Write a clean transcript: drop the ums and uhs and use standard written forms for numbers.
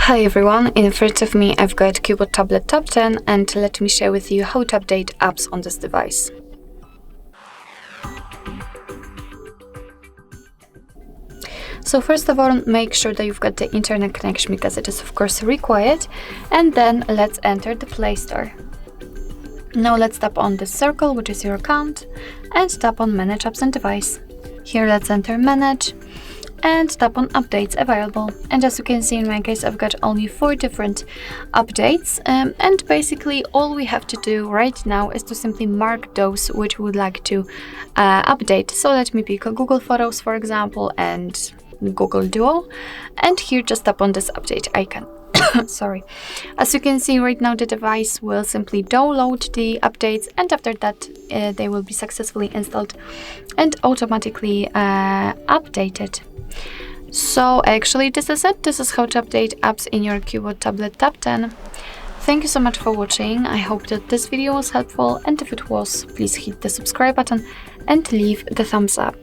Hi everyone, in front of me I've got CUBOT Tablet Top 10 and let me share with you how to update apps on this device. So first of all, make sure that you've got the internet connection because it is of course required, and then let's enter the Play Store. Now let's tap on the circle, which is your account, and tap on Manage Apps and Device. Here let's enter Manage and tap on Updates Available. And as you can see, in my case I've got only 4 different updates, and basically all we have to do right now is to simply mark those which we would like to update. So let me pick Google Photos, for example, and Google Duo, and here just tap on this update icon. Sorry. As you can see right now, the device will simply download the updates, and after that they will be successfully installed and automatically updated. So actually this is it. This is how to update apps in your CUBOT Tablet Top 10. Thank you so much for watching. I hope that this video was helpful, and if it was, please hit the subscribe button and leave the thumbs up.